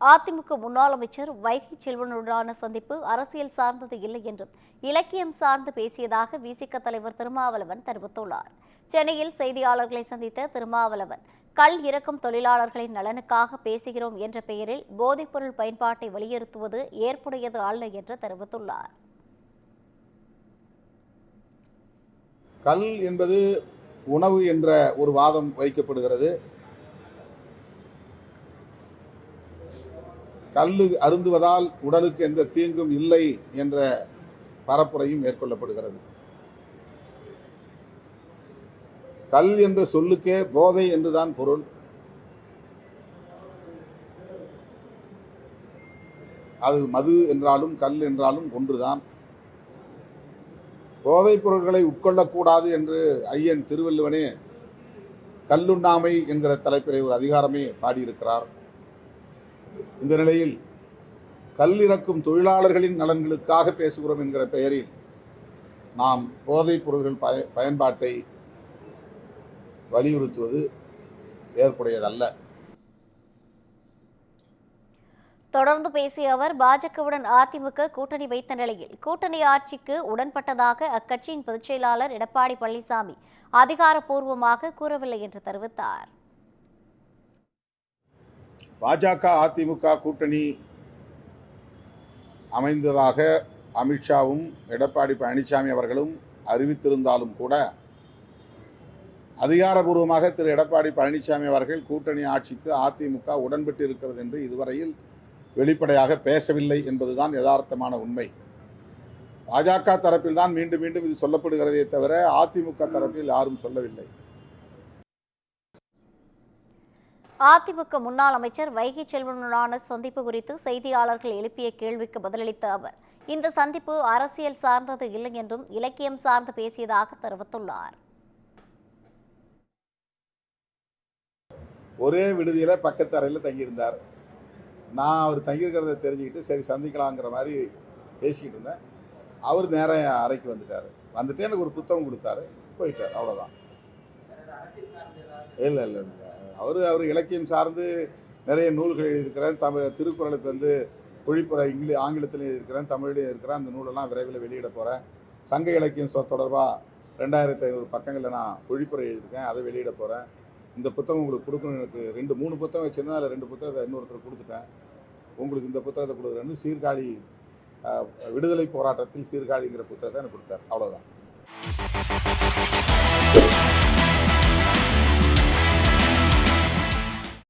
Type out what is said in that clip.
அதிமுக முன்னாள் அமைச்சர் வைகை செல்வனுடனான சந்திப்பு அரசியல் சார்ந்தது இல்லை என்றும் இலக்கியம் சார்ந்து பேசியதாக விசிக தலைவர் திருமாவளவன் தெரிவித்துள்ளார். சென்னையில் செய்தியாளர்களை சந்தித்த திருமாவளவன், கல் இறக்கும் தொழிலாளர்களின் நலனுக்காக பேசுகிறோம் என்ற பெயரில் போதைப்பொருள் பயன்பாட்டை வலியுறுத்துவது ஏற்புடையது அல்ல என்று தெரிவித்துள்ளார். கல் என்பது உணவு என்ற ஒரு வாதம் வைக்கப்படுகிறது. கல்லு அருந்துவதால் உடலுக்கு எந்த தீங்கும் இல்லை என்ற பரப்புரையும் மேற்கொள்ளப்படுகிறது. கல் என்ற சொல்லுக்கே போதை என்றுதான் பொருள். அது மது என்றாலும் கல் என்றாலும் ஒன்றுதான். போதைப் பொருட்களை உட்கொள்ளக்கூடாது என்று ஐயன் திருவள்ளுவனே கல்லுண்ணாமை என்கிற தலைப்பிலே ஒரு அதிகாரமே பாடியிருக்கிறார். இந்த நிலையில் கல் இறக்கும் தொழிலாளர்களின் நலன்களுக்காக பேசுகிறோம் என்கிற பெயரில் நாம் போதைப் பொருட்கள் பயன்பாட்டை வலியுறுத்துவது ஏற்புடையதல்ல. தொடர்ந்து பேசிய அவர், பாஜகவுடன் அதிமுக கூட்டணி வைத்த நிலையில் கூட்டணி ஆட்சிக்கு உடன்பட்டதாக அக்கட்சியின் பொதுச் செயலாளர் எடப்பாடி பழனிசாமி அதிகாரப்பூர்வமாக கூறவில்லை என்று தெரிவித்தார். பாஜக அதிமுக கூட்டணி அமைந்ததாக அமித்ஷாவும் எடப்பாடி பழனிசாமி அவர்களும் அறிவித்திருந்தாலும் கூட அதிகாரபூர்வமாக திரு எடப்பாடி பழனிசாமி அவர்கள் கூட்டணி ஆட்சிக்கு அதிமுக உடன்பட்டு இருக்கிறது என்று இதுவரையில் வெளிப்படையாக பேசவில்லை என்பதுதான் யதார்த்தமான உண்மை. பாஜக தரப்பில் தான் மீண்டும் மீண்டும் இது சொல்லப்படுகிறதே தவிர அதிமுக தரப்பில் யாரும் சொல்லவில்லை. அதிமுக முன்னாள் அமைச்சர் வைகை செல்வனுடனான சந்திப்பு குறித்து செய்தியாளர்கள் எழுப்பிய கேள்விக்கு பதிலளித்த அவர், இந்த சந்திப்பு அரசியல் சார்ந்தது இல்லை என்றும் இலக்கியம் சார்ந்து பேசியதாக தெரிவித்துள்ளார். ஒரே விடுதியில பக்கத்து அறையில் தங்கியிருந்தார். நான் அவர் தங்கியிருக்கிறத தெரிஞ்சுக்கிட்டு சரி சந்திக்கலாங்கிற மாதிரி பேசிக்கிட்டு இருந்தேன். அவர் நேர அறைக்கு வந்துட்டு எனக்கு ஒரு புத்தகம் கொடுத்தாரு, போயிட்டார். அவ்வளோதான். இல்லை இல்லை இல்லை அவர் இலக்கியம் சார்ந்து நிறைய நூல்கள் எழுதியிருக்கிறேன். திருக்குறளுக்கு பொழிப்புரை ஆங்கிலத்தில் எழுதியிருக்கிறேன், தமிழில் இருக்கிறேன். அந்த நூலெல்லாம் விரைவில் வெளியிட போகிறேன். சங்க இலக்கியம் தொடர்பாக 2500 பக்கங்களில் நான் பொழிப்புரை எழுதியிருக்கேன், அதை வெளியிட போகிறேன். இந்த புத்தகம் உங்களுக்கு கொடுக்கணும். எனக்கு 2-3 புத்தகம் வச்சுருந்தேன், அதில் 2 புத்தகத்தை இன்னொருத்தர் கொடுத்துட்டேன். உங்களுக்கு இந்த புத்தகத்தை கொடுக்குறேன்னு சீர்காழி விடுதலை போராட்டத்தில் சீர்காழிங்கிற புத்தகத்தை எனக்கு கொடுத்தார். அவ்வளோதான்.